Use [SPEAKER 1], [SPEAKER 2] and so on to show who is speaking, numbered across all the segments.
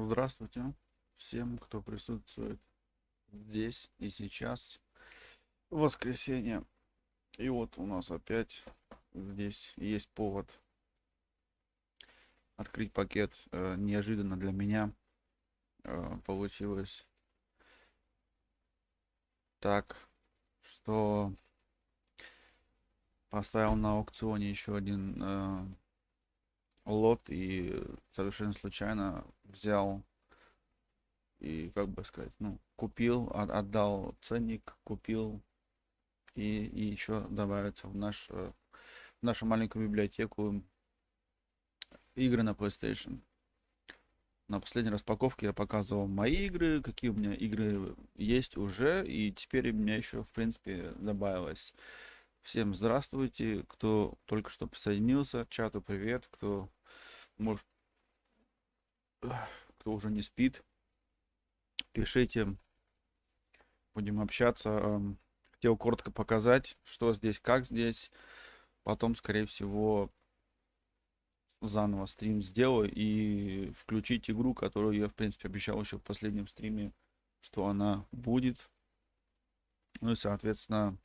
[SPEAKER 1] Здравствуйте всем, кто присутствует здесь и сейчас. Воскресенье. И вот у нас опять здесь есть повод открыть пакет. Неожиданно для меня получилось так, что поставил на аукционе еще один лот и совершенно случайно взял и, как бы сказать, ну, купил, отдал ценник, купил и еще добавится в нашу маленькую библиотеку игры на PlayStation. На последней распаковке я показывал мои игры, какие у меня игры есть уже, и теперь у меня еще, в принципе, добавилось. Всем здравствуйте, кто только что присоединился, чату привет, может, кто уже не спит, пишите, будем общаться. Хотел коротко показать, что здесь, как здесь, потом, скорее всего, заново стрим сделаю и включить игру, которую я, в принципе, обещал еще в последнем стриме, что она будет. Ну и, соответственно,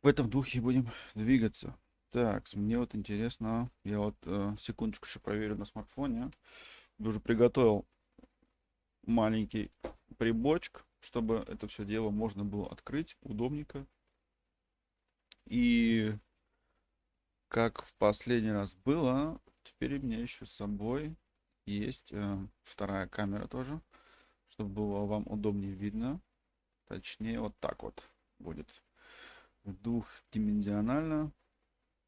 [SPEAKER 1] в этом духе будем двигаться. Так, мне вот интересно, я вот секундочку еще проверю на смартфоне. Уже приготовил маленький приборчик, чтобы это все дело можно было открыть удобненько. И как в последний раз было, теперь у меня еще с собой есть вторая камера тоже, чтобы было вам удобнее видно. Точнее, вот так вот будет двухдименsionально.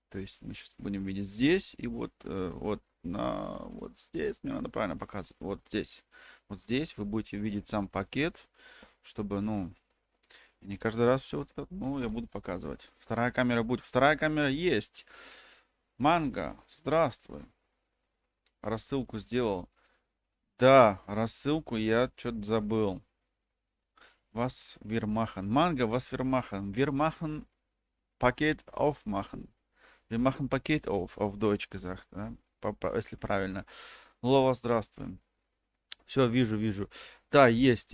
[SPEAKER 1] То есть мы сейчас будем видеть здесь и вот здесь. Мне надо правильно показывать. Вот здесь. Вот здесь вы будете видеть сам пакет, чтобы, ну, не каждый раз все вот это, ну, я буду показывать. Вторая камера будет. Вторая камера есть. Манго, здравствуй. Рассылку сделал. Да, рассылку я что-то забыл. Was wir machen. Манго, was wir machen. Wir machen Paket aufmachen. Wir machen Paket auf Deutsch gesagt, да? Если правильно. Лова, здравствуй. Все, вижу. Да, есть.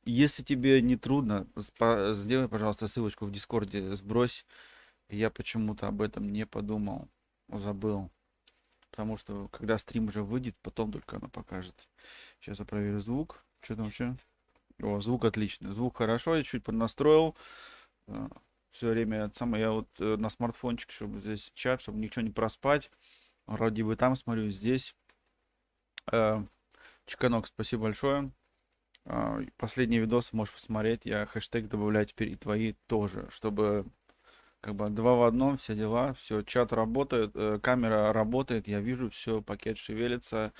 [SPEAKER 1] Если тебе не трудно, сделай, пожалуйста, ссылочку в Дискорде, сбрось. Я почему-то об этом не подумал, забыл. Потому что, когда стрим уже выйдет, потом только она покажет. Сейчас я проверю звук. Что там вообще? О, звук отличный. Звук хорошо, я чуть поднастроил. Все время я вот на смартфончик, чтобы здесь чат, чтобы ничего не проспать. Вроде бы там смотрю, здесь. Э, Чеканок, спасибо большое. Последние видосы можешь посмотреть. Я хэштег добавляю теперь и твои тоже, чтобы как бы два в одном, все дела. Все, чат работает, камера работает, я вижу, все, пакет шевелится.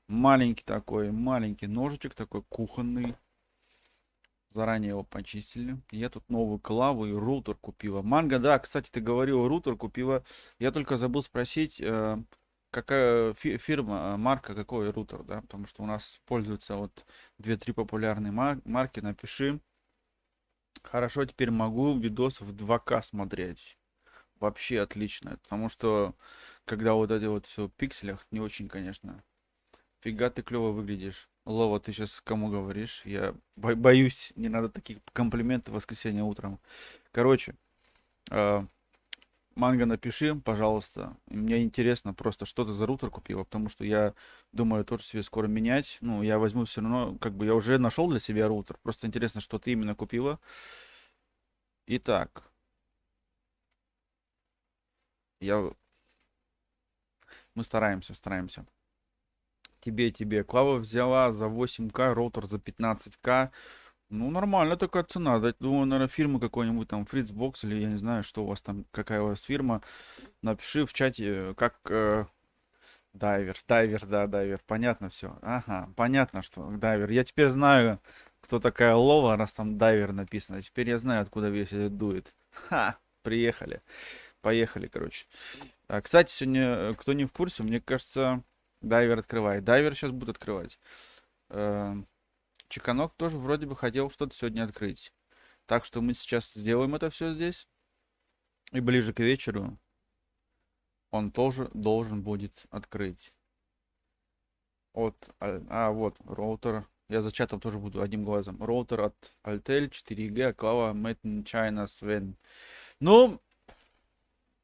[SPEAKER 1] Маленький такой, маленький ножичек такой кухонный. Заранее его почистили. Я тут новую клаву и рутер купила. Манго, да, кстати, ты говорил, рутер купила. Я только забыл спросить, какая фирма, марка, какой рутер, да? Потому что у нас пользуются вот две-три популярные марки. Напиши. Хорошо, теперь могу видос в 2К смотреть. Вообще отлично. Потому что, когда вот эти вот все в пикселях, не очень, конечно. Фига ты клево выглядишь. Лова, ты сейчас кому говоришь? Я боюсь, не надо таких комплиментов в воскресенье утром. Короче, э, Манго, напиши, пожалуйста. Мне интересно просто, что ты за рутер купила, потому что я думаю тоже себе скоро менять. Ну, я возьму все равно, как бы я уже нашел для себя рутер. Просто интересно, что ты именно купила. Итак, я... мы стараемся. Тебе. Клава взяла за 8К, роутер за 15К. Ну, нормально такая цена. Думаю, наверное, фирма какой-нибудь там Fritzbox или я не знаю, что у вас там, какая у вас фирма. Напиши в чате, как дайвер, да, дайвер. Понятно все. Ага, понятно, что дайвер. Я теперь знаю, кто такая Лова, раз там дайвер написано. Теперь я знаю, откуда весь этот дует. Ха, приехали. Поехали, короче. Кстати, сегодня, кто не в курсе, мне кажется, дайвер открывает. Дайвер сейчас будет открывать. Э, Чеканок тоже вроде бы хотел что-то сегодня открыть. Так что мы сейчас сделаем это все здесь. И ближе к вечеру он тоже должен будет открыть. Вот, роутер. Я за чатом тоже буду одним глазом. Роутер от Altel 4G Клава Made in China Sven. Ну,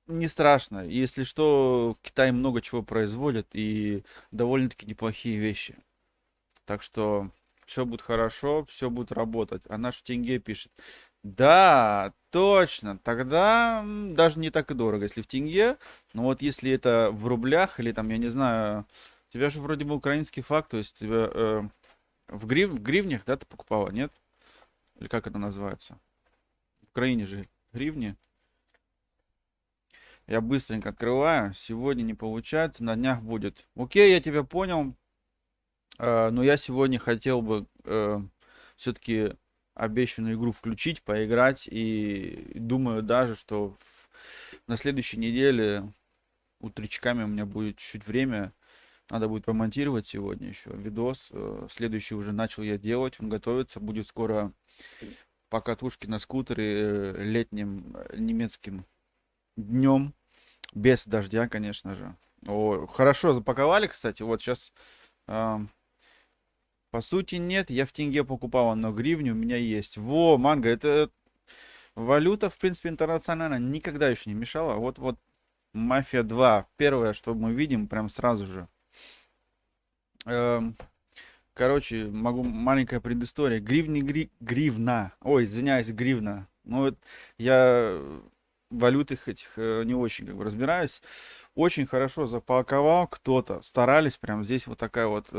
[SPEAKER 1] не страшно. Если что, Китай много чего производит и довольно-таки неплохие вещи. Так что все будет хорошо, все будет работать. А наш в тенге пишет. Да, точно. Тогда даже не так и дорого, если в тенге. Но вот если это в рублях или там, я не знаю, у тебя же вроде бы украинский факт, то есть тебя, в гривнях, да, ты покупала, нет? Или как это называется? В Украине же гривни. Я быстренько открываю. Сегодня не получается, на днях будет. Окей, я тебя понял. Но я сегодня хотел бы все-таки обещанную игру включить, поиграть. И думаю даже, что на следующей неделе утречками у меня будет чуть-чуть время. Надо будет помонтировать сегодня еще видос. Следующий уже начал я делать. Он готовится. Будет скоро по катушке на скутере летним немецким днем. Без дождя, конечно же. О, хорошо запаковали, кстати. Вот сейчас по сути, нет, я в тенге покупал, но гривни у меня есть. Во, манго, это валюта, в принципе, интернациональная, никогда еще не мешала. Вот Мафия 2, первое, что мы видим, прям сразу же. Эм, Короче, могу маленькая предыстория. Гривна. Ой, извиняюсь, гривна. Ну вот я в валютах этих не очень как бы разбираюсь. Очень хорошо запаковал кто-то. Старались прям здесь вот такая вот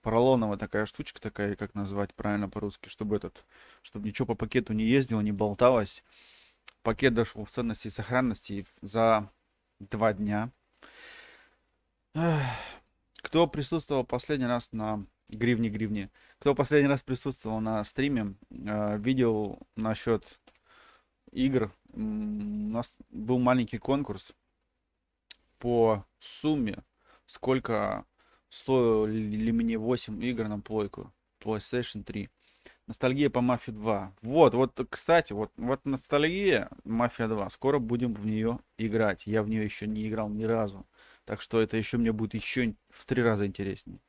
[SPEAKER 1] поролоновая такая штучка такая, как назвать правильно по-русски, чтобы ничего по пакету не ездило, не болталось. Пакет дошел в ценности и сохранности за 2 дня. Эх, кто присутствовал последний раз на гривне? Кто последний раз присутствовал на стриме, видел насчет игр. У нас был маленький конкурс по сумме, сколько стоили мне 8 игр на плойку PlayStation 3. Ностальгия по Мафии 2. Вот, кстати, вот ностальгия Мафия 2. Скоро будем в нее играть. Я в нее еще не играл ни разу. Так что это еще мне будет еще в 3 раза интереснее.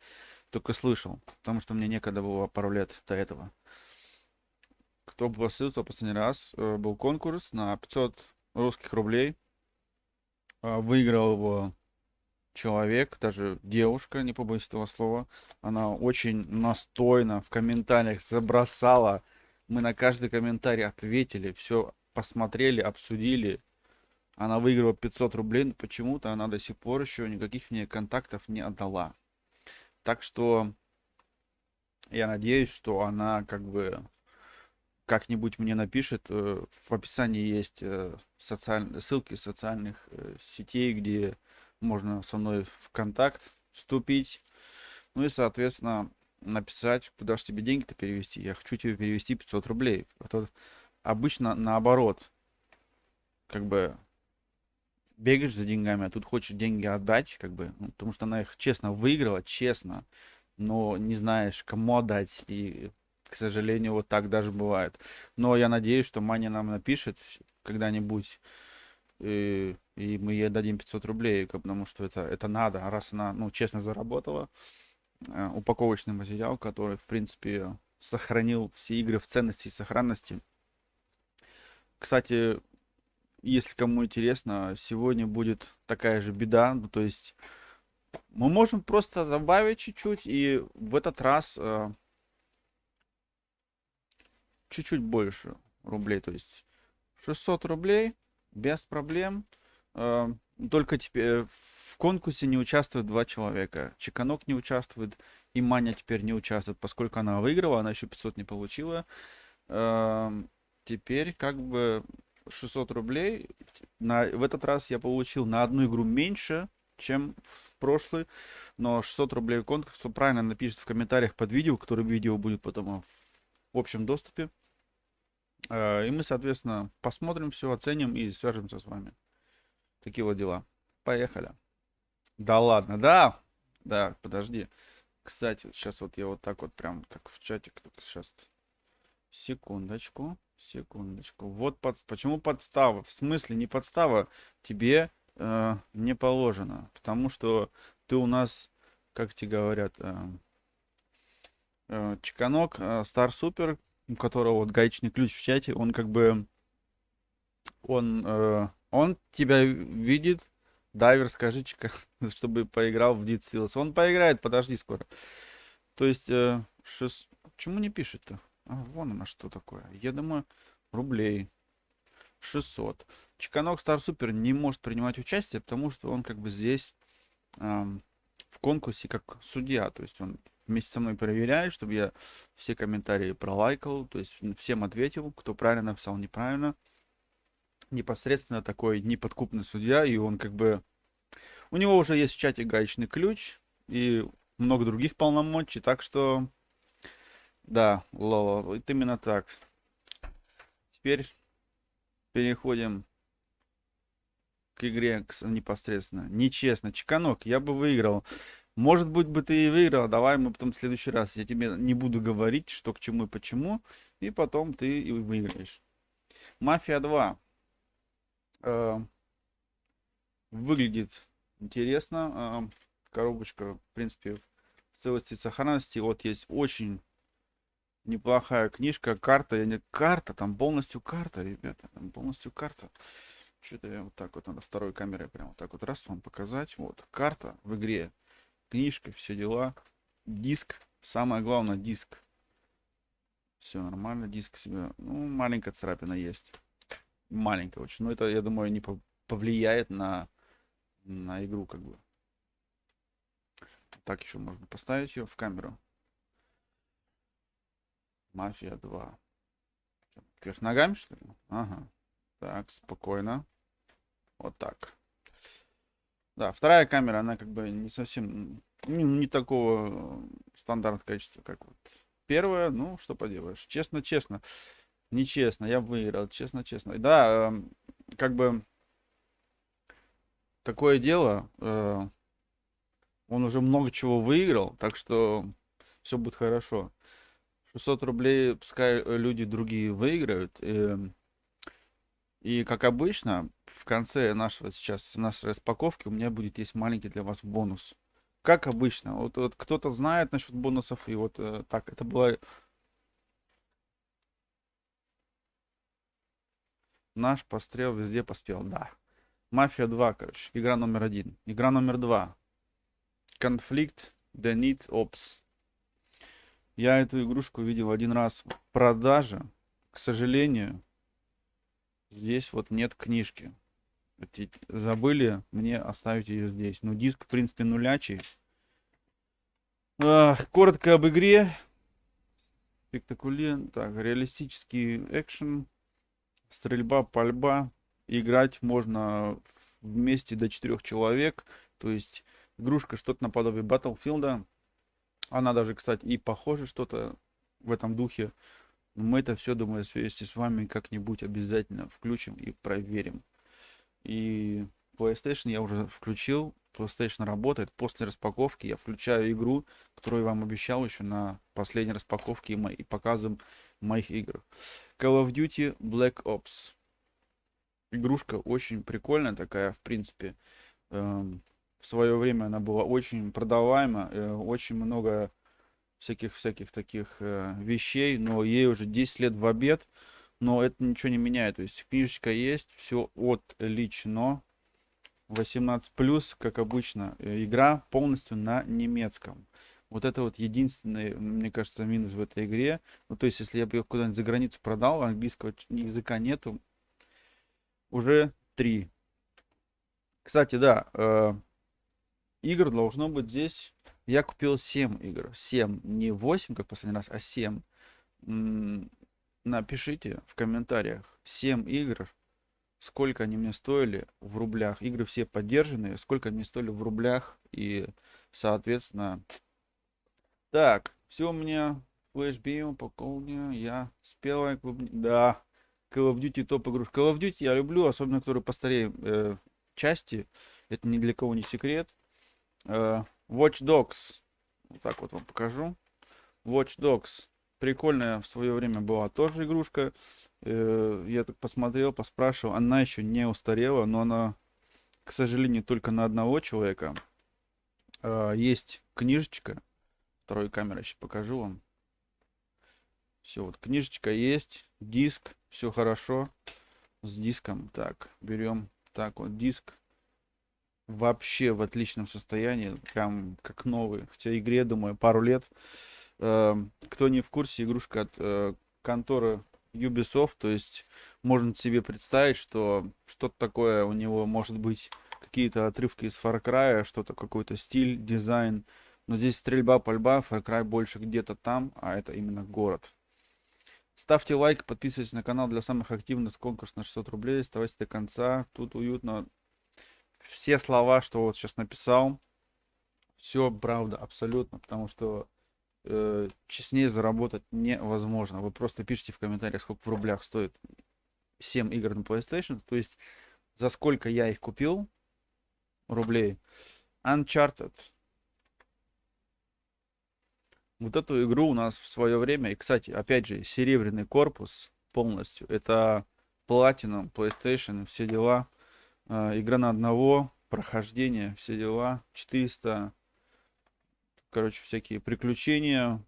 [SPEAKER 1] Только слышал, потому что мне некогда было пару лет до этого. Кто просился последний раз, был конкурс на 500 русских рублей. Выиграл его человек, даже девушка, не побоюсь этого слова. Она очень настойно в комментариях забросала. Мы на каждый комментарий ответили, все посмотрели, обсудили. Она выиграла 500 рублей, но почему-то она до сих пор еще никаких мне контактов не отдала. Так что я надеюсь, что она как бы как-нибудь мне напишет. В описании есть ссылки социальных сетей, где можно со мной в контакт вступить. Ну и, соответственно, написать, куда же тебе деньги-то перевести. Я хочу тебе перевести 500 рублей. А то обычно наоборот. Как бы бегаешь за деньгами, а тут хочешь деньги отдать, как бы, ну, потому что она их честно выиграла, честно, но не знаешь, кому отдать. И, к сожалению, вот так даже бывает. Но я надеюсь, что Маня нам напишет когда-нибудь, и мы ей дадим 500 рублей, потому что это надо. А раз она, ну, честно заработала, упаковочный материал, который, в принципе, сохранил все игры в ценности и сохранности. Кстати, если кому интересно, сегодня будет такая же беда. Ну, то есть мы можем просто добавить чуть-чуть и в этот раз чуть-чуть больше рублей. То есть 600 рублей без проблем. Э, Только теперь в конкурсе не участвуют 2 человека. Чеканок не участвует и Маня теперь не участвует, поскольку она выиграла, она еще 500 не получила. Теперь как бы 600 рублей. В этот раз я получил на одну игру меньше, чем в прошлый. Но 600 рублей конкурс. Кто правильно напишет в комментариях под видео, которое видео будет потом в общем доступе. И мы, соответственно, посмотрим все, оценим и свяжемся с вами. Такие вот дела. Поехали. Да ладно, да. Да, подожди. Кстати, сейчас вот я вот так вот прям так в чатик. Сейчас. Секундочку. Секундочку. Вот почему подстава? В смысле не подстава? Тебе не положено. Потому что ты у нас как тебе говорят, чеканок Star Super, у которого вот гаечный ключ в чате, он как бы, он тебя видит, дайвер, скажи, чтобы поиграл в Dead Cells. Он поиграет, подожди скоро. То есть, почему не пишет-то? А, вон она что такое. Я думаю, рублей 600. Чеканок Star Super не может принимать участие, потому что он как бы здесь в конкурсе как судья. То есть он вместе со мной проверяет, чтобы я все комментарии пролайкал, то есть всем ответил, кто правильно написал, неправильно. Непосредственно такой неподкупный судья, и он как бы... У него уже есть в чате гаечный ключ и много других полномочий, так что... Да, Лола, вот именно так. Теперь переходим к игре непосредственно. Нечестно. Чеканок, я бы выиграл. Может быть, бы ты и выиграл. Давай мы потом в следующий раз. Я тебе не буду говорить, что к чему и почему. И потом ты и выиграешь. Мафия 2. Выглядит интересно. Коробочка, в принципе, в целости и сохранности. Вот есть очень неплохая книжка. Карта. Карта, там полностью карта, ребята. Там полностью карта. Что-то я вот так вот надо второй камерой прям вот так вот раз вам показать. Вот карта в игре, книжка, все дела, диск, самое главное диск. Все нормально, диск себе, ну маленькая царапина есть, маленькая очень, но это я думаю не повлияет на игру как бы. Так еще можно поставить ее в камеру. Мафия 2. Кверх ногами что ли? Ага. Так, спокойно. Вот так. Да, вторая камера, она как бы не совсем, не такого стандарта качества, как вот первая. Ну, что поделаешь. Честно-честно. Нечестно, я выиграл. Честно-честно. Да, как бы такое дело. Он уже много чего выиграл, так что все будет хорошо. 600 рублей, пускай люди другие выиграют. И как обычно, в конце нашей распаковки у меня будет есть маленький для вас бонус. Как обычно. Вот кто-то знает насчет бонусов. И вот так, это было наш пострел везде поспел. Да. Мафия 2, короче. Игра номер 1. Игра номер 2. Конфликт The Need Ops. Я эту игрушку видел один раз в продаже. К сожалению, здесь вот нет книжки. Забыли мне оставить ее здесь. Но диск, в принципе, нулячий. Коротко об игре. Спектакулен. Так, реалистический экшен. Стрельба, пальба. Играть можно вместе до 4 человек. То есть игрушка что-то наподобие Battlefield. Она даже, кстати, и похожа что-то в этом духе. Мы это все, думаю, вместе с вами как-нибудь обязательно включим и проверим. И PlayStation я уже включил. PlayStation работает. После распаковки я включаю игру, которую я вам обещал еще на последней распаковке и показываем моих игр. Call of Duty Black Ops. Игрушка очень прикольная такая, в принципе. В свое время она была очень продаваема. Очень много всяких таких вещей. Но ей уже 10 лет в обед. Но это ничего не меняет. То есть книжечка есть, все отлично. 18+, как обычно, игра полностью на немецком. Вот это вот единственный, мне кажется, минус в этой игре. Ну, то есть, если я бы ее куда-нибудь за границу продал, английского языка нету. Уже 3. Кстати, да, игр должно быть здесь. Я купил 7 игр. 7, не 8, как в последний раз, а 7. Напишите в комментариях 7 игр. Сколько они мне стоили в рублях. Игры все поддержанные. Сколько они стоили в рублях. И, соответственно... Так, все у меня. Flashbeam, пополню. Я спелая клубника. Да. Call of Duty топ игрушка. Call of Duty я люблю, особенно которые постарее части. Это ни для кого не секрет. Watch Dogs. Вот так вот вам покажу. Watch Dogs. Прикольная в свое время была тоже игрушка. Я так посмотрел, поспрашивал. Она еще не устарела, но она, к сожалению, только на одного человека. Есть книжечка. Второй камерой сейчас покажу вам. Все, вот книжечка есть, диск, все хорошо с диском. Так, берем, так вот диск вообще в отличном состоянии, прям как новый. Хотя игре, думаю, пару лет. Кто не в курсе, игрушка от конторы Ubisoft, то есть можно себе представить, что что-то такое у него может быть, какие-то отрывки из Far Cry, что-то, какой-то стиль, дизайн. Но здесь стрельба, пальба, Far Cry больше где-то там, а это именно город. Ставьте лайк, подписывайтесь на канал для самых активных, конкурс на 600 рублей, оставайтесь до конца, тут уютно. Все слова, что вот сейчас написал, все правда, абсолютно, потому что честнее заработать невозможно. Вы просто пишите в комментариях, сколько в рублях стоит 7 игр на PlayStation, то есть за сколько я их купил рублей. Uncharted. Вот эту игру у нас в свое время, и, кстати, опять же, серебряный корпус полностью, это Platinum, PlayStation, все дела. Игра на одного, прохождение, все дела. 400, короче, всякие приключения.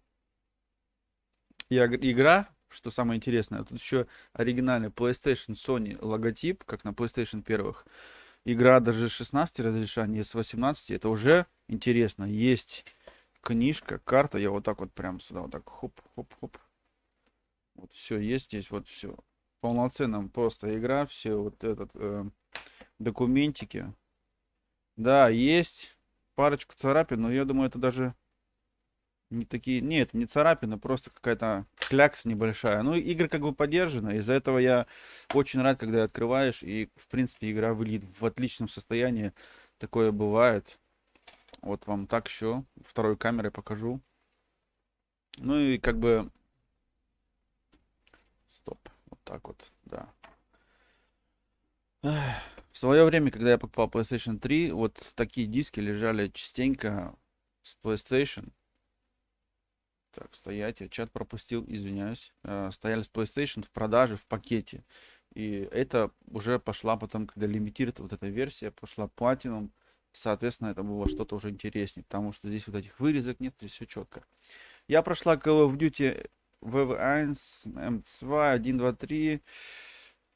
[SPEAKER 1] И игра, что самое интересное, тут еще оригинальный PlayStation Sony логотип, как на PlayStation первых. Игра даже с 16 разрешений, с 18, это уже интересно. Есть книжка, карта, я вот так вот прям сюда вот так хоп-хоп-хоп. Вот все есть здесь, вот все. Полноценная просто игра, все вот этот документики. Да, есть парочку царапин, но я думаю, это даже не такие... Нет, не царапины, просто какая-то клякса небольшая. Ну, игры как бы поддержаны. Из-за этого я очень рад, когда открываешь, и, в принципе, игра выглядит в отличном состоянии. Такое бывает. Вот вам так еще второй камерой покажу. Ну и как бы... Стоп. Вот так вот, да. В свое время, когда я покупал PlayStation 3, вот такие диски лежали частенько с PlayStation. Так, стоять, я чат пропустил, извиняюсь. Стояли с PlayStation в продаже, в пакете. И это уже пошла потом, когда лимитирует вот эта версия, пошла Platinum. Соответственно, это было что-то уже интереснее, потому что здесь вот этих вырезок нет, здесь все четко. Я прошла Call of Duty WW1, M2, 1, 2, 3.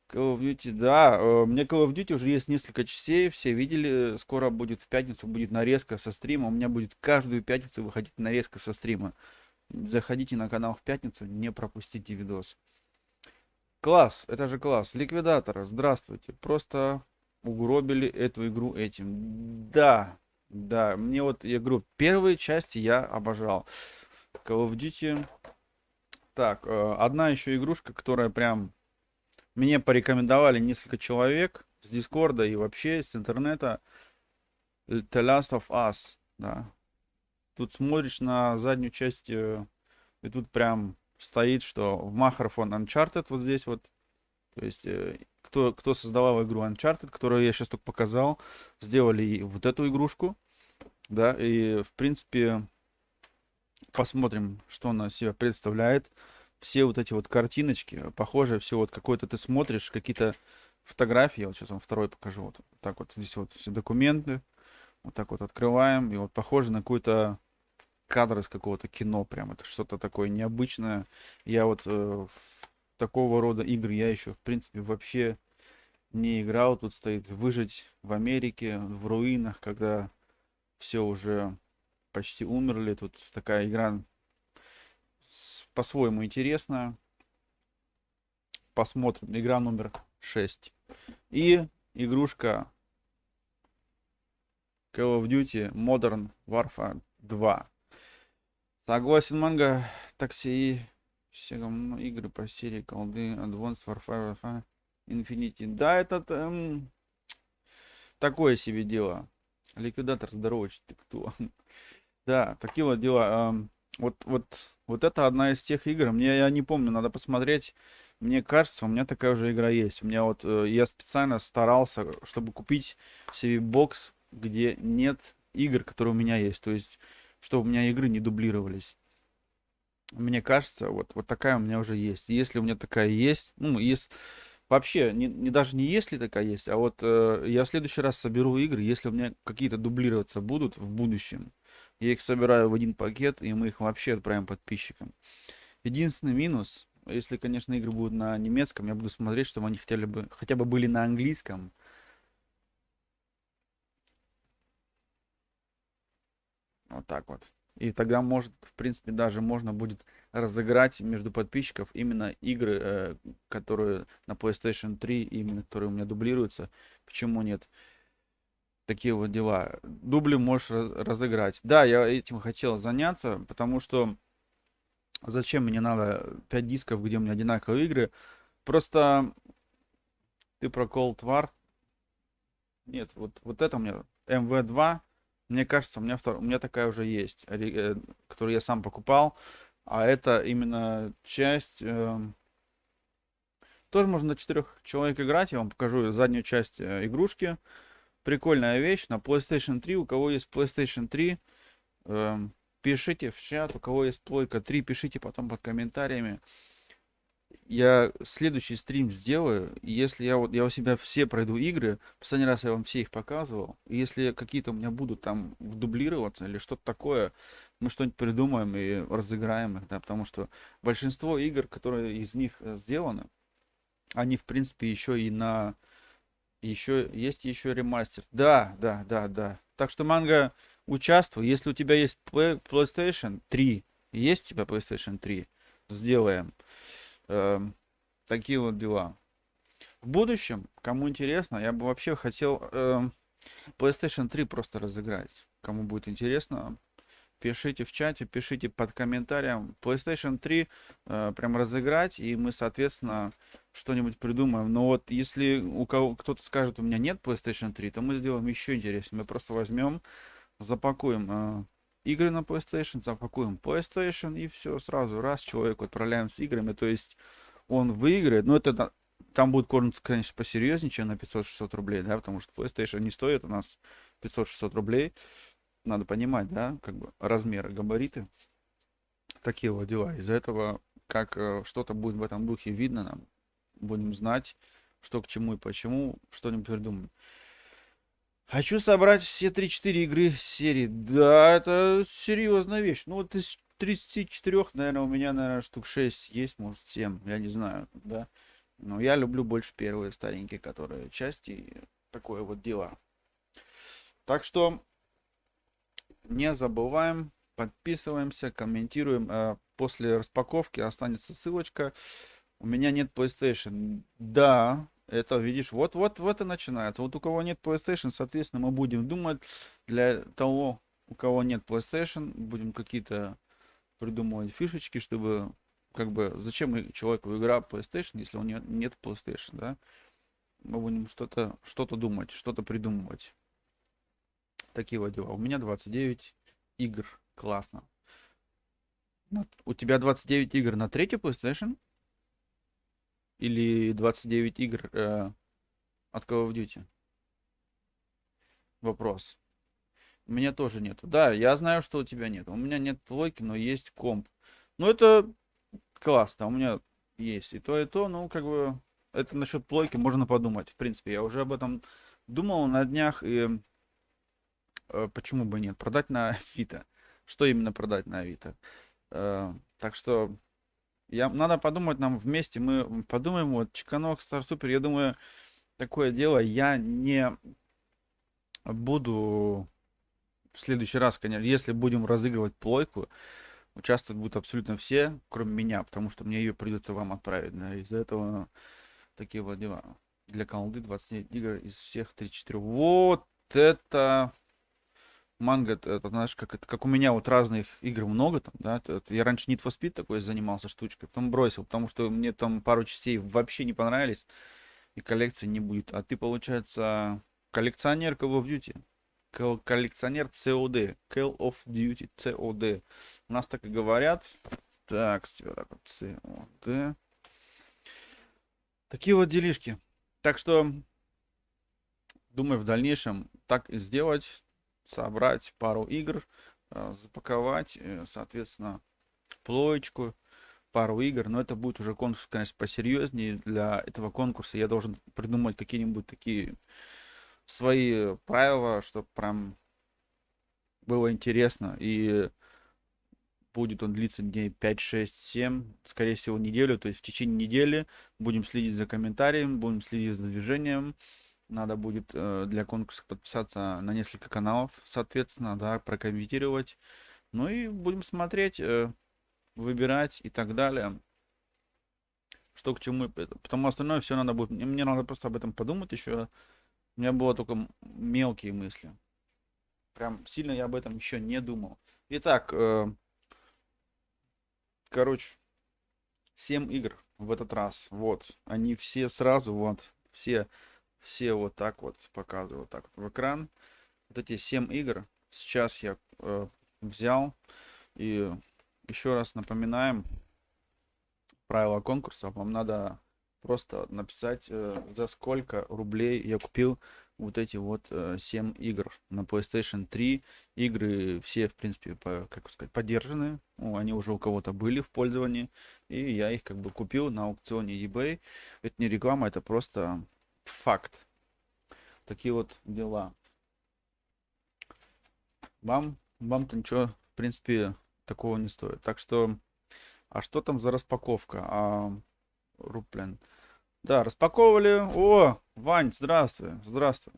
[SPEAKER 1] Call of Duty, да. Мне Call of Duty уже есть несколько частей, все видели. Скоро будет в пятницу, будет нарезка со стрима. У меня будет каждую пятницу выходить нарезка со стрима. Заходите на канал в пятницу, не пропустите видос. Класс, это же класс. Ликвидатор, здравствуйте. Просто угробили эту игру этим. Да, да, мне вот, я говорю, первые части я обожал. Call of Duty. Так, одна еще игрушка, которая прям мне порекомендовали несколько человек с Дискорда и вообще с интернета. The Last of Us, да. Тут смотришь на заднюю часть, и тут прям стоит, что в Махарафон Uncharted вот здесь вот. То есть, кто создавал игру Uncharted, которую я сейчас только показал, сделали и вот эту игрушку, да, и, в принципе, посмотрим, что она себя представляет. Все вот эти вот картиночки, похоже, все вот какой-то ты смотришь, какие-то фотографии, я вот сейчас вам второй покажу, вот так вот, здесь вот все документы, вот так вот открываем, и вот похоже на какой-то кадр из какого-то кино, прям это что-то такое необычное. Я вот в такого рода игры я еще, в принципе, вообще не играл. Тут стоит выжить в Америке, в руинах, когда все уже почти умерли. Тут такая игра по-своему интересная. Посмотрим. Игра номер 6. И игрушка Call of Duty Modern Warfare 2. Согласен, манга, такси, все игры по серии колды, Advanced Warfare, Infinity. Да, это такое себе дело. Ликвидатор, здорово, ты кто? Да, такие вот дела. Вот это одна из тех игр. Мне, я не помню, надо посмотреть. Мне кажется, у меня такая уже игра есть. У меня вот, я специально старался, чтобы купить себе бокс, где нет игр, которые у меня есть. То есть, чтобы у меня игры не дублировались. Мне кажется, вот такая у меня уже есть. Если у меня такая есть, ну, Вообще, даже не если такая есть, а вот я в следующий раз соберу игры, если у меня какие-то дублироваться будут в будущем. Я их собираю в один пакет, и мы их вообще отправим подписчикам. Единственный минус, если, конечно, игры будут на немецком, я буду смотреть, чтобы они хотя бы были на английском. Вот так вот. И тогда, может, в принципе, даже можно будет разыграть между подписчиков именно игры, которые на PlayStation 3, именно которые у меня дублируются. Почему нет? Такие вот дела. Дубли можешь разыграть. Да, я этим хотел заняться, потому что зачем мне надо 5 дисков, где у меня одинаковые игры? Просто ты про Cold War. Нет, вот это у меня МВ2. Мне кажется, у меня такая уже есть, которую я сам покупал. А это именно часть. Тоже можно на 4 человек играть. Я вам покажу заднюю часть игрушки. Прикольная вещь. На PlayStation 3. У кого есть PlayStation 3, пишите в чат. У кого есть плойка 3, пишите потом под комментариями. Я следующий стрим сделаю, и если я у себя все пройду игры, последний раз я вам все их показывал, и если какие-то у меня будут там вдублироваться или что-то такое, мы что-нибудь придумаем и разыграем их, да, потому что большинство игр, которые из них сделаны, они, в принципе, еще есть еще ремастер. Да, да, да, да. Так что, Манго, участвуй. Если у тебя есть PlayStation 3, есть у тебя PlayStation 3, сделаем. Эм, Такие вот дела. В будущем, кому интересно, я бы вообще хотел PlayStation 3 просто разыграть. Кому будет интересно, пишите в чате, пишите под комментарием. PlayStation 3 прям разыграть, и мы, соответственно, что-нибудь придумаем. Но вот если у кого кто-то скажет, у меня нет PlayStation 3, то мы сделаем еще интереснее. Мы просто возьмем, запакуем игры на PlayStation, запакуем PlayStation, и все, сразу раз человеку отправляем с играми. То есть он выиграет. Но там будет конкурс, конечно, посерьезнее, чем на 500-600 рублей, да, потому что PlayStation не стоит у нас 500-600 рублей. Надо понимать, да, как бы размеры, габариты. Такие вот дела. Из-за этого, как что-то будет в этом духе видно нам, будем знать, что к чему и почему, что-нибудь придумаем. Хочу собрать все 3-4 игры серии. Да, это серьезная вещь. Ну, вот из 34, наверное, у меня, наверное, штук 6 есть, может, 7, я не знаю, да. Но я люблю больше первые старенькие, которые части, такое вот дело. Так что не забываем, подписываемся, комментируем. После распаковки останется ссылочка. У меня нет PlayStation. Да, это, видишь, вот и начинается. Вот у кого нет PlayStation, соответственно, мы будем думать для того, у кого нет PlayStation, будем какие-то придумывать фишечки, чтобы, как бы, зачем человеку игра PlayStation, если у него нет PlayStation, да? Мы будем что-то думать, что-то придумывать. Такие вот дела. У меня 29 игр. Классно. У тебя 29 игр на третий PlayStation? Или 29 игр от Call of Duty? Вопрос. У меня тоже нету. Да, я знаю, что у тебя нет. У меня нет плойки, но есть комп. Ну, это классно. У меня есть и то, и то. Ну, как бы, это насчет плойки можно подумать. В принципе, я уже об этом думал на днях. И почему бы нет? Продать на Авито. Что именно продать на Авито? Так что надо подумать нам вместе. Мы подумаем, вот, Чеканок, Стар Супер. Я думаю, такое дело я не буду в следующий раз, конечно, если будем разыгрывать плойку, участвовать будут абсолютно все, кроме меня, потому что мне ее придется вам отправить. Да, из-за этого такие вот дела. Для колды 29 игр из всех 34. Вот это манго, это, знаешь, как у меня вот разных игр много там, да, я раньше Need for Speed такой занимался штучкой, потом бросил, потому что мне там пару частей вообще не понравились, и коллекции не будет. А ты, получается, коллекционер Call of Duty, коллекционер COD, Call of Duty COD. У нас так и говорят. Так, с тебя так вот COD. Такие вот делишки. Так что, думаю, в дальнейшем так и сделать. Собрать пару игр, запаковать, соответственно, плоечку, пару игр, но это будет уже конкурс, конечно, посерьезнее. Для этого конкурса я должен придумать какие-нибудь такие свои правила, чтобы прям было интересно. И будет он длиться дней 5, 6, 7, скорее всего, неделю. То есть в течение недели будем следить за комментарием, будем следить за движением. Надо будет для конкурса подписаться на несколько каналов, соответственно, да, прокомментировать. Ну и будем смотреть, выбирать и так далее. Что к чему. Потому остальное все надо будет. Мне надо просто об этом подумать еще. У меня было только мелкие мысли. Прям сильно я об этом еще не думал. Итак, короче, 7 игр в этот раз. Вот. Они все сразу, вот. Все вот так вот показываю. Вот так вот в экран. Вот эти 7 игр. Сейчас я взял. И еще раз напоминаем правила конкурса. Вам надо просто написать, за сколько рублей я купил вот эти вот 7 игр на PlayStation 3. Игры все, в принципе, как сказать, поддержаны. Ну, они уже у кого-то были в пользовании. И я их как бы купил на аукционе eBay. Это не реклама, это просто факт. Такие вот дела. Вам-то ничего, в принципе, такого не стоит. Так что, а что там за распаковка? Руплен. Да, распаковывали. О, Вань, здравствуй. Здравствуй.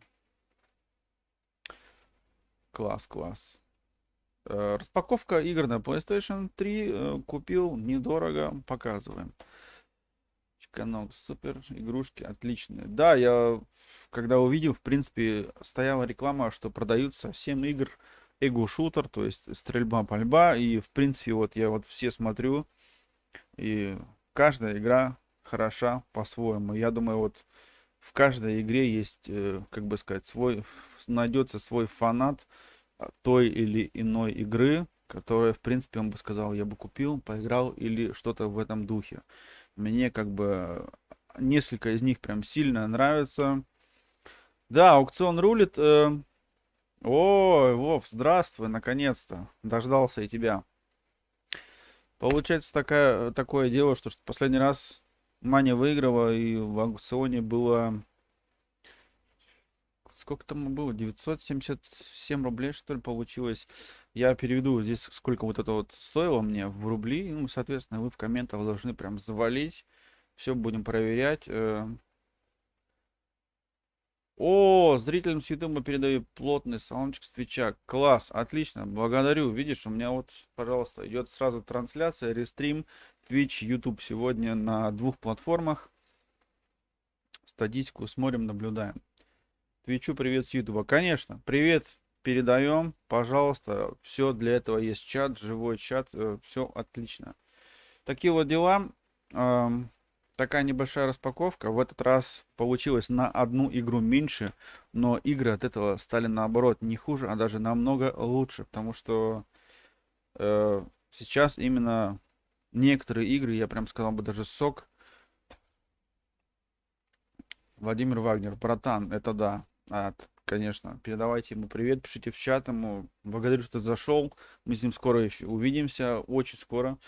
[SPEAKER 1] Класс, класс. Распаковка игр на PlayStation 3. Купил недорого. Показываем. Чеканок, супер. Игрушки отличные. Да, я когда увидел, в принципе, стояла реклама, что продаются 7 игр эго-шутер, то есть стрельба-пальба. И, в принципе, вот я вот все смотрю. И каждая игра хороша по-своему. Я думаю, вот в каждой игре есть, как бы сказать, найдется свой фанат той или иной игры, которая, в принципе, он бы сказал, я бы купил, поиграл или что-то в этом духе. Мне как бы несколько из них прям сильно нравятся. Да, аукцион рулит. Ой, Вов, здравствуй, наконец-то. Дождался и тебя. Получается такое дело, что последний раз Маня выиграла, и в аукционе было... Сколько там было? 977 рублей, что ли, получилось. Я переведу здесь, сколько вот это вот стоило мне в рубли. Ну, соответственно, вы в комментах должны прям завалить. Все будем проверять. О, зрителям с Ютуба передаю плотный салончик с Твича. Класс, отлично, благодарю. Видишь, у меня вот, пожалуйста, идет сразу трансляция, рестрим, Twitch, YouTube сегодня на двух платформах. Статистику смотрим, наблюдаем. Твичу привет с Ютуба. Конечно, привет передаем, пожалуйста. Все для этого есть чат, живой чат, все отлично. Такие вот дела. Такая небольшая распаковка. В этот раз получилось на одну игру меньше, но игры от этого стали наоборот не хуже, а даже намного лучше, потому что сейчас именно некоторые игры, я прям сказал бы даже сок. Владимир Вагнер, братан, это да, конечно, передавайте ему привет, пишите в чат ему, благодарю, что зашел, мы с ним скоро еще увидимся, очень скоро.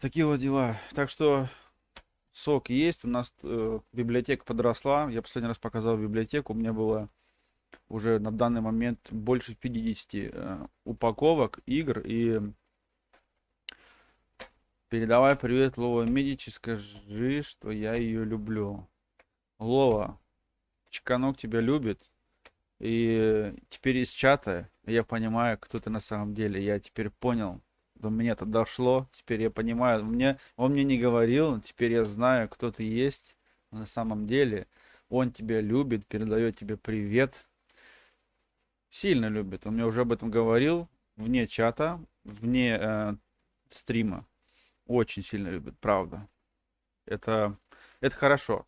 [SPEAKER 1] Такие вот дела. Так что сок есть. У нас библиотека подросла. Я последний раз показал библиотеку. У меня было уже на данный момент больше 50 упаковок игр. И передавай привет Лова Медичи. Скажи, что я ее люблю. Лова, Чеканок тебя любит. И теперь из чата я понимаю, кто ты на самом деле. Я теперь понял. До меня это дошло, теперь я понимаю, он мне не говорил, теперь я знаю, кто ты есть на самом деле. Он тебя любит, передает тебе привет, сильно любит. Он мне уже об этом говорил вне чата, вне стрима. Очень сильно любит, правда. Это, это хорошо.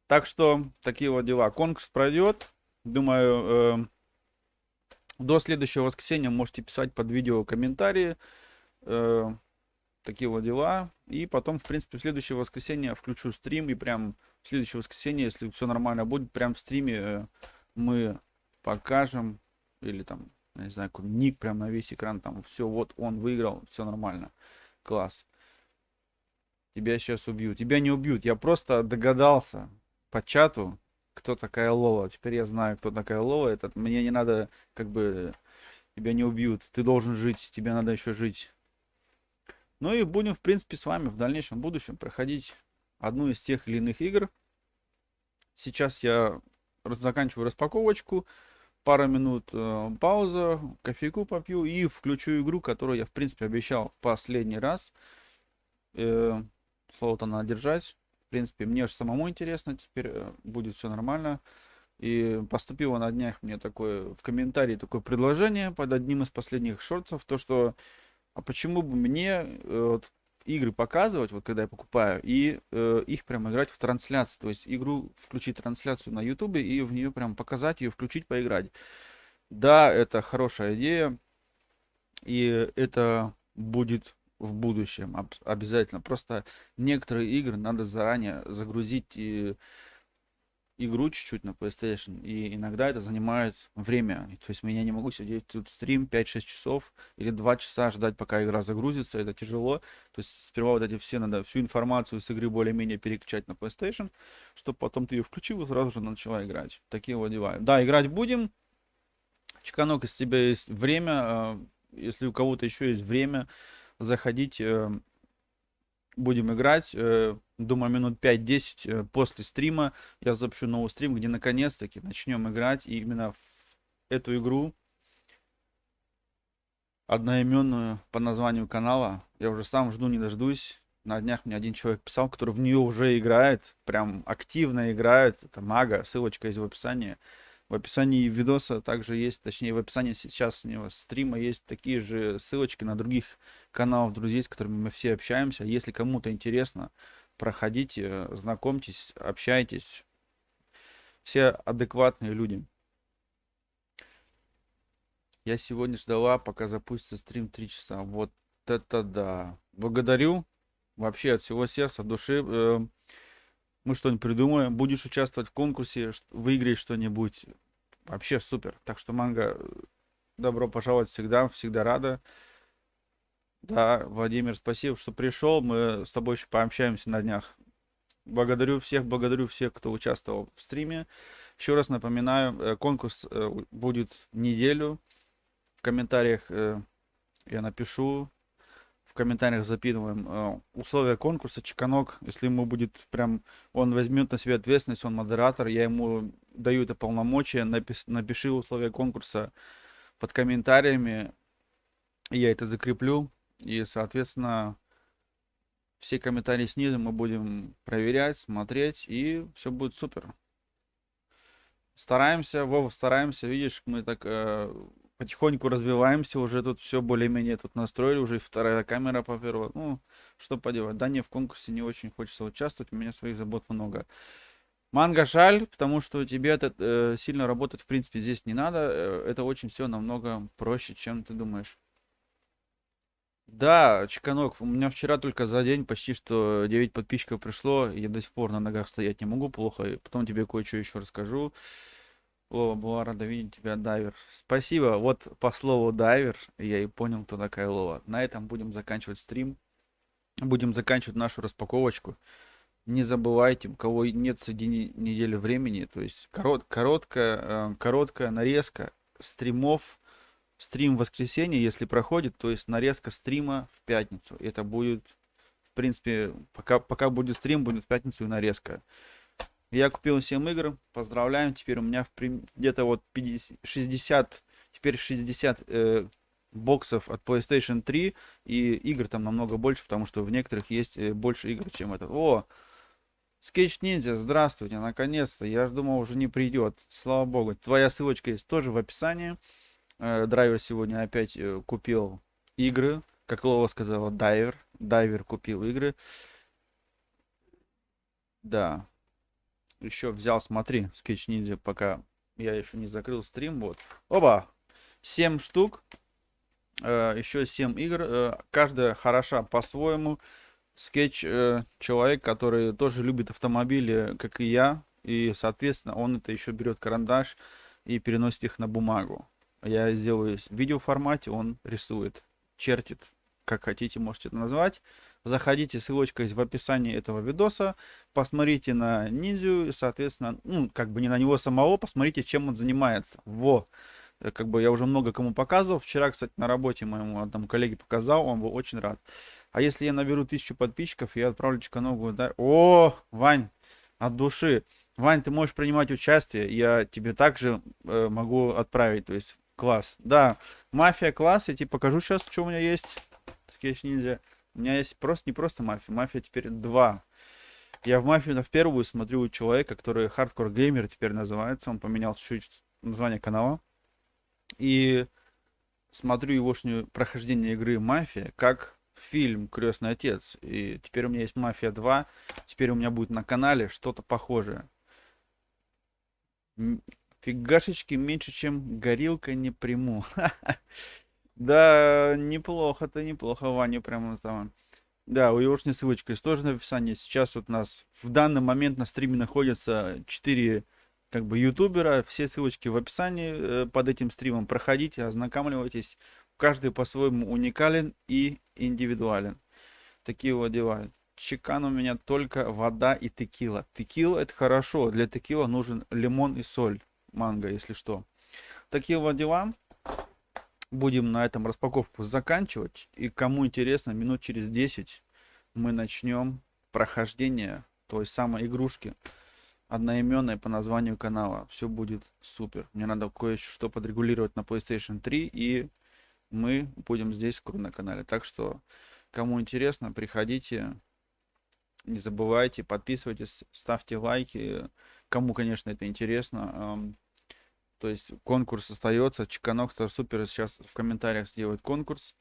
[SPEAKER 1] Так что такие вот дела. Конкурс пройдет. Думаю, до следующего воскресенья можете писать под видео комментарии. Такие вот дела. И потом, в принципе, в следующее воскресенье включу стрим. И прям в следующее воскресенье, если все нормально будет, прям в стриме мы покажем. Или там, я не знаю, какой ник прям на весь экран. Там все, вот он выиграл, все нормально. класс. Тебя сейчас убьют. Тебя не убьют. Я просто догадался по чату, кто такая Лола. Теперь я знаю, кто такая Лола. Это мне не надо, как бы, тебя не убьют. Ты должен жить, тебе надо еще жить. Ну и будем, в принципе, с вами в дальнейшем будущем проходить одну из тех или иных игр. Сейчас я заканчиваю распаковочку. Пару минут пауза, кофейку попью и включу игру, которую я, в принципе, обещал в последний раз. Слово-то надо держать. В принципе, мне же самому интересно, теперь будет все нормально. И поступило на днях мне такое в комментарии такое предложение под одним из последних шортсов, то что а почему бы мне вот, игры показывать, вот когда я покупаю, и их прям играть в трансляции, то есть игру включить трансляцию на ютубе и в нее прям показать ее, включить, поиграть. Да, это хорошая идея, и это будет в будущем обязательно. Просто некоторые игры надо заранее загрузить и игру чуть-чуть на PlayStation, и иногда это занимает время. То есть я не могу сидеть тут стрим 5-6 часов или 2 часа ждать, пока игра загрузится, это тяжело. То есть сперва вот эти все надо, всю информацию с игры более-менее перекачать на PlayStation, чтобы потом ты ее включил и сразу же начала играть. Такие вот дела. Да, играть будем. Чеканок, если у тебя есть время, если у кого-то еще есть время, заходить, будем играть. Думаю, минут 5-10 после стрима я запущу новый стрим, где наконец-таки начнем играть и именно в эту игру, одноименную по названию канала. Я уже сам жду, не дождусь. На днях мне один человек писал, который в нее уже играет, прям активно играет. Это Мага, ссылочка есть в описании. В описании видоса также есть, точнее в описании сейчас у него стрима есть такие же ссылочки на других каналов друзей, с которыми мы все общаемся. Если кому-то интересно, проходите, знакомьтесь, общайтесь. Все адекватные люди. Я сегодня ждала, пока запустится стрим 3 часа. Вот это да. Благодарю вообще от всего сердца, души. Мы что-нибудь придумаем. Будешь участвовать в конкурсе, выиграешь что-нибудь. Вообще супер. Так что, Манго, добро пожаловать всегда, всегда рада. Да, Владимир, спасибо, что пришел. Мы с тобой еще пообщаемся на днях. Благодарю всех, кто участвовал в стриме. Еще раз напоминаю, конкурс будет неделю. В комментариях я напишу. В комментариях запитываем условия конкурса. Чеканок, если ему будет прям, он возьмет на себя ответственность, он модератор, я ему даю это полномочия, напиши условия конкурса под комментариями, я это закреплю, и, соответственно, все комментарии снизу мы будем проверять, смотреть, и все будет супер. Стараемся, Вова, стараемся, видишь, мы так потихоньку развиваемся, уже тут все более-менее тут настроили, уже и вторая камера поперла. Ну, что поделать, да, не в конкурсе не очень хочется участвовать, у меня своих забот много. Манго жаль, потому что тебе это сильно работать в принципе здесь не надо, это очень все намного проще, чем ты думаешь. Да, Чеканок, у меня вчера только за день почти что 9 подписчиков пришло, и я до сих пор на ногах стоять не могу плохо, и потом тебе кое-что еще расскажу. Лова, была рада видеть тебя, Дайвер. Спасибо. Вот по слову Дайвер я и понял, кто такая Лова. На этом будем заканчивать стрим. Будем заканчивать нашу распаковочку. Не забывайте, у кого нет среди недели времени, то есть короткая нарезка стримов. Стрим в воскресенье, если проходит, то есть нарезка стрима в пятницу. Это будет, в принципе, пока будет стрим, будет в пятницу и нарезка. Я купил 7 игр, поздравляем, теперь у меня где-то вот 60, теперь 60 боксов от PlayStation 3, и игр там намного больше, потому что в некоторых есть больше игр, чем это. О, Sketch Ninja, здравствуйте, наконец-то, я ж думал, уже не придет, слава богу. Твоя ссылочка есть тоже в описании. Драйвер сегодня опять купил игры, как Лова сказала, Дайвер купил игры. Да. Еще взял, смотри, Sketch Ninja, пока я еще не закрыл стрим. Вот. Оба! 7 штук. Еще 7 игр. Каждая хороша по-своему. Sketch человек, который тоже любит автомобили, как и я. И, соответственно, он это еще берет карандаш и переносит их на бумагу. Я сделаю в видеоформате, он рисует, чертит как хотите, можете это назвать. Заходите, ссылочка есть в описании этого видоса. Посмотрите на ниндзю, и, соответственно, ну, как бы не на него самого, посмотрите, чем он занимается. Во! Как бы я уже много кому показывал. Вчера, кстати, на работе моему одному коллеге показал, он был очень рад. А если я наберу 1000 подписчиков, я отправлю Чканоку, да? О, Вань, от души. Вань, ты можешь принимать участие, я тебе также могу отправить, то есть класс. Да, мафия класс, я тебе покажу сейчас, что у меня есть. Скетч ниндзя. У меня есть просто не просто мафия, мафия теперь 2. Я в мафию в первую смотрю у человека, который хардкор геймер теперь называется, он поменял чуть-чуть название канала. И смотрю егошнее прохождение игры Мафия, как фильм «Крестный отец». И теперь у меня есть Мафия 2, теперь у меня будет на канале что-то похожее. Фигашечки меньше, чем горилка не приму. Да, неплохо-то, неплохо, Ваня, прямо там. Да, у егошней ссылочка есть тоже в описании. Сейчас вот у нас в данный момент на стриме находятся 4 как бы ютубера. Все ссылочки в описании под этим стримом. Проходите, ознакомливайтесь. Каждый по-своему уникален и индивидуален. Такие вот дела. Чекан у меня только вода и текила. Текила это хорошо. Для текила нужен лимон и соль. Манго, если что. Такие вот дела. Будем на этом распаковку заканчивать. И кому интересно, минут через 10 мы начнем прохождение той самой игрушки, одноименной по названию канала. Все будет супер. Мне надо кое-что подрегулировать на PlayStation 3, и мы будем здесь скоро на канале. Так что, кому интересно, приходите. Не забывайте, подписывайтесь, ставьте лайки. Кому, конечно, это интересно. То есть конкурс остается. Чеканок Стар Супер сейчас в комментариях сделает конкурс.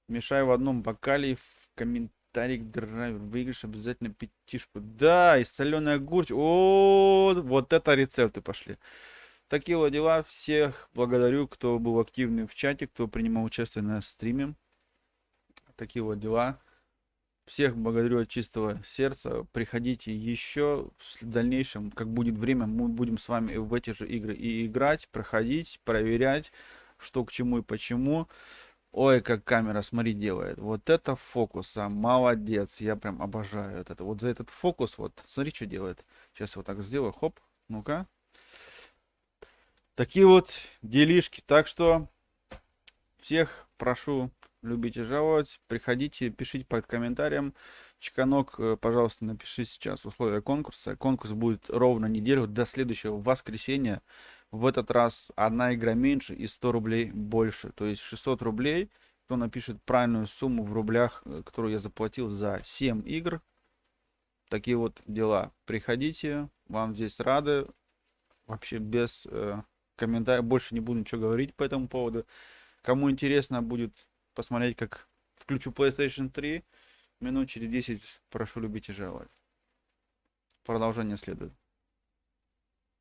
[SPEAKER 1] Мешай в одном бокале, в комментариях драйвер. Выиграешь обязательно пятишку. Да, и соленый огурчик. О, вот это рецепты пошли. Такие вот дела. Всех благодарю, кто был активный в чате, кто принимал участие на стриме. Такие вот дела. Всех благодарю от чистого сердца. Приходите еще в дальнейшем, как будет время, мы будем с вами в эти же игры и играть, проходить, проверять, что к чему и почему. Ой, как камера, смотри, делает. Вот это фокус, молодец. Я прям обожаю это. Вот за этот фокус, вот, смотри, что делает. Сейчас вот так сделаю, хоп, ну-ка. Такие вот делишки. Так что всех прошу любить и жаловать. Приходите, пишите под комментарием. Чеканок, пожалуйста, напиши сейчас условия конкурса. Конкурс будет ровно неделю до следующего воскресенья. В этот раз одна игра меньше и 100 рублей больше. То есть 600 рублей. Кто напишет правильную сумму в рублях, которую я заплатил за 7 игр. Такие вот дела. Приходите, вам здесь рады. Вообще без комментариев. Больше не буду ничего говорить по этому поводу. Кому интересно будет посмотреть, как включу PlayStation 3, минут через 10 прошу любить и жаловать. Продолжение следует.